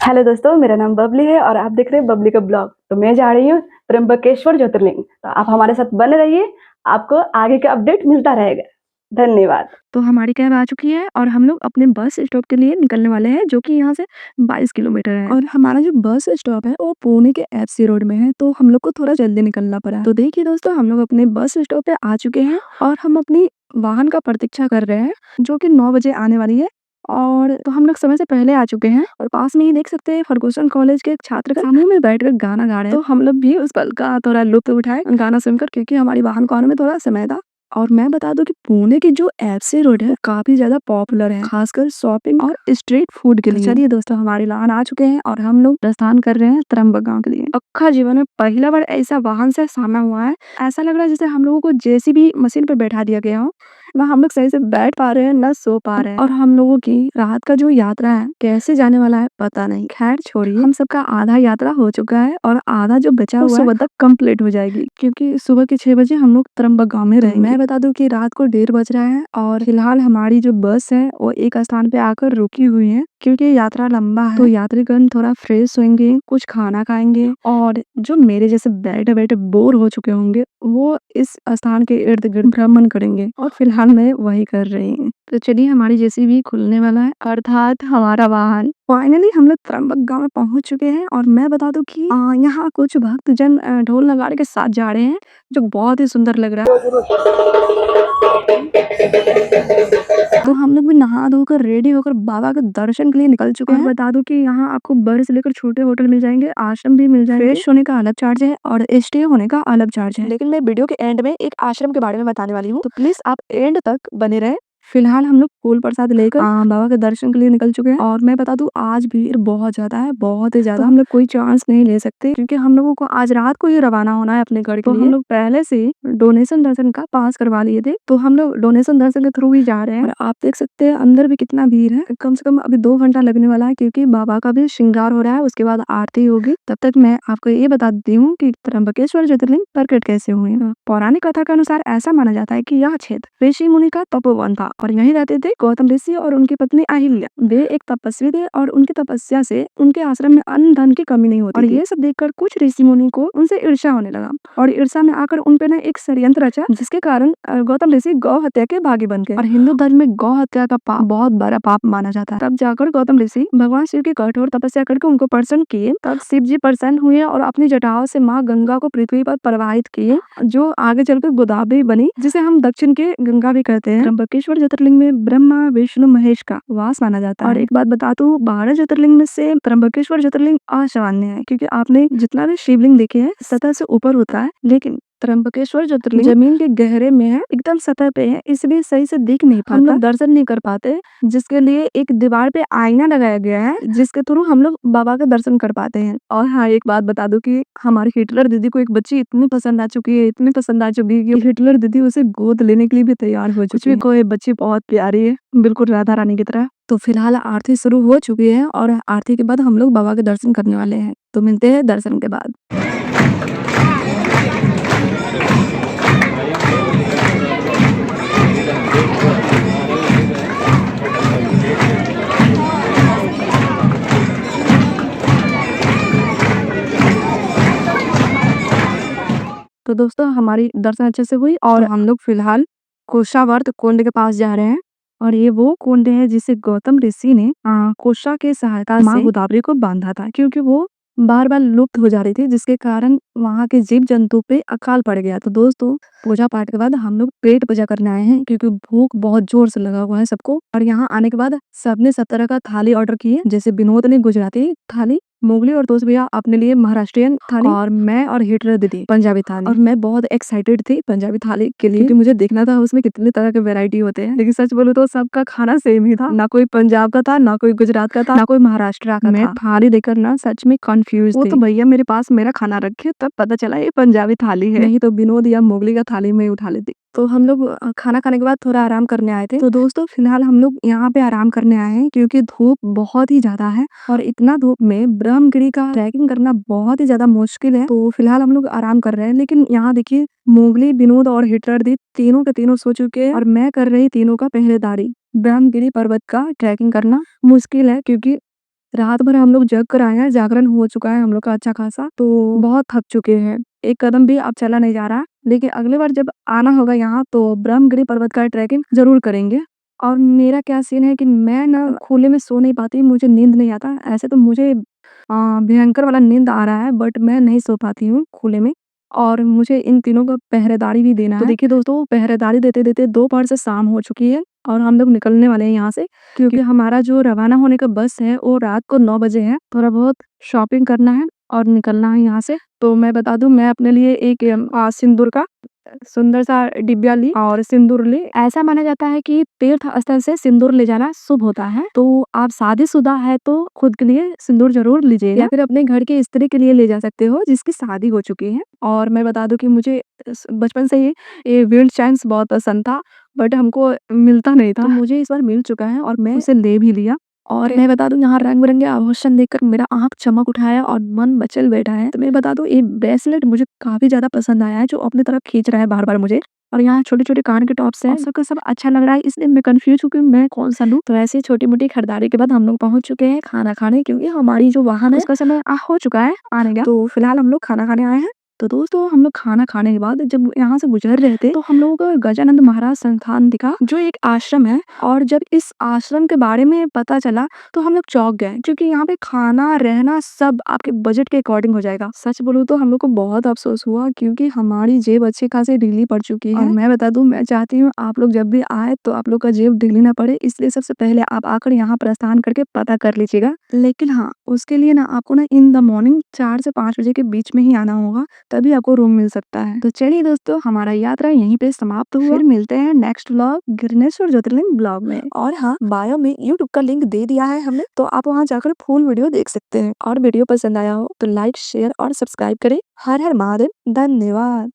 Hello दोस्तों, मेरा नाम बबली है और आप देख रहे हैं बबली का ब्लॉग। तो मैं जा रही हूँ त्र्यंबकेश्वर ज्योतिर्लिंग। तो आप हमारे साथ बने रहिए, आपको आगे का अपडेट मिलता रहेगा। धन्यवाद। तो हमारी कैब आ चुकी है और हम लोग अपने बस स्टॉप के लिए निकलने वाले हैं, जो कि यहाँ से 22 किलोमीटर है। और हमारा जो बस स्टॉप है वो पुणे के एफसी रोड में है, तो हम लोग को थोड़ा जल्दी निकलना पड़ा। तो देखिए दोस्तों, हम लोग अपने बस स्टॉप पे आ चुके हैं और हम अपनी वाहन का प्रतीक्षा कर रहे हैं, जो कि 9 बजे आने वाली है। और तो हम लोग समय से पहले आ चुके हैं और पास में ही देख सकते हैं फर्गूसन कॉलेज के एक छात्र का समूह में बैठकर गाना गा रहे हैं। तो हम लोग भी उस पल का थोड़ा लुत्फ उठाए गाना सुनकर, क्योंकि हमारी वाहन को आने में थोड़ा समय था। और मैं बता दूं कि पुणे की जो एफसी रोड है वो काफी ज्यादा पॉपुलर है, खासकर शॉपिंग और स्ट्रीट फूड के लिए। चलिए दोस्तों, हमारी वाहन आ चुके हैं और हम लोग प्रस्थान कर रहे हैं त्र्यंबक के लिए। अक्खा जीवन में पहला बार ऐसा वाहन से सामना हुआ है। ऐसा लग रहा है जैसे हम लोगों को जेसीबी मशीन पे बैठा दिया गया हो। ना हम लोग सही से बैठ पा रहे हैं, ना सो पा रहे हैं। और हम लोगों की रात का जो यात्रा है कैसे जाने वाला है पता नहीं। खैर छोड़िए, हम सबका आधा यात्रा हो चुका है और आधा जो बचा हुआ सुबह तक कंप्लीट हो जाएगी, क्योंकि सुबह के 6 बजे हम लोग त्र्यंबक गाँव में रहेंगे। मैं बता दूं कि रात को 1:30 बज रहा है और फिलहाल हमारी जो बस है वो एक स्थान पे आकर रुकी हुई है, क्योंकि यात्रा लंबा है। तो यात्रीगण थोड़ा फ्रेश होंगे, कुछ खाना खाएंगे और जो मेरे जैसे बैठे बैठे बोर हो चुके होंगे वो इस स्थान के इर्द गिर्द भ्रमण करेंगे। और फिलहाल मैं वही कर रही हूँ। तो चलिए, हमारी जेसीबी खुलने वाला है, अर्थात हमारा वाहन। फाइनली हम लोग त्र्यंबक गाँव में पहुंच चुके हैं और मैं बता दूं कि यहाँ कुछ भक्तजन ढोल नगाड़े के साथ जा रहे हैं, जो बहुत ही सुंदर लग रहा है। तो हम लोग भी नहा धोकर रेडी होकर बाबा के दर्शन के लिए निकल चुके हैं। बता दूं कि यहाँ आपको बड़े से लेकर छोटे होटल मिल जाएंगे, आश्रम भी मिल जाएंगे। फ्रेश होने का अलग चार्ज है और स्टे होने का अलग चार्ज है। लेकिन मैं वीडियो के एंड में एक आश्रम के बारे में बताने वाली हूँ, तो प्लीज आप एंड तक बने रहे। फिलहाल हम लोग फूल प्रसाद लेकर बाबा के दर्शन के लिए निकल चुके हैं। और मैं बता दूं, आज भीड़ बहुत ज्यादा है, बहुत ही ज्यादा। तो हम लोग कोई चांस नहीं ले सकते, क्योंकि हम लोगों को आज रात को ही रवाना होना है अपने घर के लिए। हम लोग पहले से डोनेशन दर्शन का पास करवा लिए थे, तो हम लोग डोनेशन दर्शन के थ्रू ही जा रहे हैं। और आप देख सकते हैं अंदर भी कितना भीड़ है। कम से कम अभी 2 घंटा लगने वाला है, क्योंकि बाबा का भी श्रृंगार हो रहा है, उसके बाद आरती होगी। तब तक मैं आपको ये बता देती हूँ कि त्र्यंबकेश्वर ज्योतिर्लिंग प्रकट कैसे हुए हैं। पौराणिक कथा के अनुसार ऐसा माना जाता है कि यह क्षेत्र ऋषि मुनि का तपोवन था और यहीं रहते थे गौतम ऋषि और उनकी पत्नी अहिल्या। वे एक तपस्वी थे और उनकी तपस्या से उनके आश्रम में अन्न धन की कमी नहीं होती और ये सब देखकर कुछ ऋषि मुनि को उनसे ईर्ष्या होने लगा और ईर्ष्या में आकर उन पे ने एक षड्यंत्र रचा, जिसके कारण गौतम ऋषि गौ हत्या के भागी बन गए। और हिंदू धर्म में गौ हत्या का पाप बहुत बड़ा पाप माना जाता है। तब जाकर गौतम ऋषि भगवान शिव की कठोर तपस्या करके उनको प्रसन्न किए। तब शिव जी प्रसन्न हुए और अपनी जटाओं से माँ गंगा को पृथ्वी पर प्रवाहित किए, जो आगे चलकर गोदावरी बनी, जिसे हम दक्षिण के गंगा भी कहते हैं। त्र्यंबकेश्वर ज्योतिर्लिंग में ब्रह्मा विष्णु महेश का वास माना जाता है। और एक बात बता दूं, 12 ज्योतिर्लिंग में से त्र्यंबकेश्वर ज्योतिर्लिंग असामान्य है, क्योंकि आपने जितना भी शिवलिंग देखे हैं सतह से ऊपर होता है, लेकिन त्र्यंबकेश्वर ज्योतिर्लिंग जमीन के गहरे में है, एकदम सतह पे है, इसलिए सही से दिख नहीं पाता, हम लोग दर्शन नहीं कर पाते। जिसके लिए एक दीवार पे आईना लगाया गया है, जिसके थ्रू हम लोग बाबा का दर्शन कर पाते हैं। और हाँ, एक बात बता दूं कि हमारी हिटलर दीदी को एक बच्ची इतनी पसंद आ चुकी है, इतनी पसंद आ चुकी है कि हिटलर दीदी उसे गोद लेने के लिए भी तैयार हो चुकी है। कोई बच्ची बहुत प्यारी है, बिल्कुल राधा रानी की तरह। तो फिलहाल आरती शुरू हो चुकी है और आरती के बाद हम लोग बाबा के दर्शन करने वाले हैं। तो मिलते हैं दर्शन के बाद। तो दोस्तों, हमारी दर्शन अच्छे से हुई और हम लोग फिलहाल कोशावर्त कुंड के पास जा रहे हैं। और ये वो कुंड है जिसे गौतम ऋषि ने कोशा के सहायता से माँ गोदावरी को बांधा था, क्योंकि वो बार बार लुप्त हो जा रही थी, जिसके कारण वहाँ के जीव जंतु पे अकाल पड़ गया। तो दोस्तों, पूजा पाठ के बाद हम लोग पेट पूजा करने आए हैं, क्योंकि भूख बहुत जोर से लगा हुआ है सबको। और यहाँ आने के बाद सबने सब तरह का थाली ऑर्डर किए, जैसे विनोद ने गुजराती थाली, मोगली और दोस्त भैया अपने लिए महाराष्ट्रियन थाली, और मैं और हिटलर दीदी पंजाबी थाली। और मैं बहुत एक्साइटेड थी पंजाबी थाली के लिए, क्योंकि मुझे देखना था उसमें कितने तरह के वैरायटी होते हैं। लेकिन सच बोलूं तो सबका खाना सेम ही था, ना कोई पंजाब का था, ना कोई गुजरात का था, ना कोई महाराष्ट्र का मैं था। थाली देखकर ना सच में कंफ्यूज थी। तो भैया मेरे पास मेरा खाना रखे, तब पता चला ये पंजाबी थाली है, नहीं तो विनोद या मोगली का थाली में उठा लेती। तो हम लोग खाना खाने के बाद थोड़ा आराम करने आए थे। तो दोस्तों, फिलहाल हम लोग यहाँ पे आराम करने आए हैं, क्योंकि धूप बहुत ही ज्यादा है और इतना धूप में ब्रह्मगिरी का ट्रैकिंग करना बहुत ही ज्यादा मुश्किल है। तो फिलहाल हम लोग आराम कर रहे हैं। लेकिन यहाँ देखिए, मोगली, विनोद और हिटलर दी तीनों के तीनों सो चुके हैं और मैं कर रही तीनों का पहरेदारी। ब्रह्मगिरी पर्वत का ट्रैकिंग करना मुश्किल है, क्योंकि रात भर हम लोग जग कर आए हैं, जागरण हो चुका है हम लोग का अच्छा खासा, तो बहुत थक चुके हैं। एक कदम भी अब चला नहीं जा रहा, लेकिन अगली बार जब आना होगा यहाँ तो ब्रह्मगिरी पर्वत का ट्रैकिंग ज़रूर करेंगे। और मेरा क्या सीन है कि मैं ना खुले में सो नहीं पाती, मुझे नींद नहीं आता। ऐसे तो मुझे भयंकर वाला नींद आ रहा है, बट मैं नहीं सो पाती हूँ खुले में, और मुझे इन तीनों का पहरेदारी भी देना है। तो देखिए दोस्तों, पहरेदारी देते-देते दोपहर से शाम हो चुकी है और हम लोग निकलने वाले हैं यहाँ से, क्योंकि हमारा जो रवाना होने का बस है वो रात को 9 बजे है। थोड़ा बहुत शॉपिंग करना है और निकलना है यहाँ से। तो मैं बता दूँ, मैं अपने लिए एक सिंदूर का सुंदर सा डिब्बा ली और सिंदूर ली। ऐसा माना जाता है कि तीर्थ स्थल से सिंदूर ले जाना शुभ होता है। तो आप शादीशुदा है तो खुद के लिए सिंदूर जरूर लीजिएगा, या फिर अपने घर की स्त्री के लिए ले जा सकते हो जिसकी शादी हो चुकी है। और मैं बता दूं कि मुझे बचपन से ही ये व्हील्ड चाइन्स बहुत पसंद था, बट हमको मिलता नहीं था। तो मुझे इस बार मिल चुका है और मैं उसे ले भी लिया। और मैं बता दूं, यहाँ रंग बिरंगे आभूषण देखकर मेरा आंख चमक उठा है और मन मचल बैठा है। तो मैं बता दूं, ये ब्रेसलेट मुझे काफी ज्यादा पसंद आया है, जो अपनी तरफ खींच रहा है बार बार मुझे। और यहाँ छोटे छोटे कान के टॉप्स हैं, सबका सब अच्छा लग रहा है, इसलिए मैं कंफ्यूज हूँ कि मैं कौन सा लूं। तो ऐसे छोटी मोटी खरीदारी के बाद हम लोग पहुंच चुके हैं खाना खाने, क्योंकि हमारी जो वाहन है उसका समय हो चुका है आने का। तो फिलहाल हम लोग खाना खाने आए हैं। तो दोस्तों, हम लोग खाना खाने के बाद जब यहाँ से गुजर रहे थे तो हम लोगों को गजानंद महाराज संस्थान दिखा, जो एक आश्रम है। और जब इस आश्रम के बारे में पता चला तो हम लोग चौंक गए, क्योंकि यहाँ पे खाना रहना सब आपके बजट के अकॉर्डिंग हो जाएगा। सच बोलूं तो हम लोग को बहुत अफसोस हुआ, क्योंकि हमारी जेब अच्छी खासी ढीली पड़ चुकी है। और मैं बता दूं, मैं चाहती हूँ आप लोग जब भी आए तो आप लोग का जेब ढीली ना पड़े, इसलिए सबसे पहले आप आकर यहाँ प्रस्थान करके पता कर लीजिएगा। लेकिन हाँ, उसके लिए ना आपको ना इन द मॉर्निंग 4 से 5 बजे के बीच में ही आना होगा, तभी आपको रूम मिल सकता है। तो चलिए दोस्तों, हमारा यात्रा यहीं पे समाप्त हुआ। फिर मिलते हैं नेक्स्ट व्लॉग गिरनेश्वर ज्योतिर्लिंग ब्लॉग में। और हाँ, बायो में यूट्यूब का लिंक दे दिया है हमने, तो आप वहाँ जाकर फुल वीडियो देख सकते हैं। और वीडियो पसंद आया हो तो लाइक, शेयर और सब्सक्राइब करें। हर हर महादेव, धन्यवाद।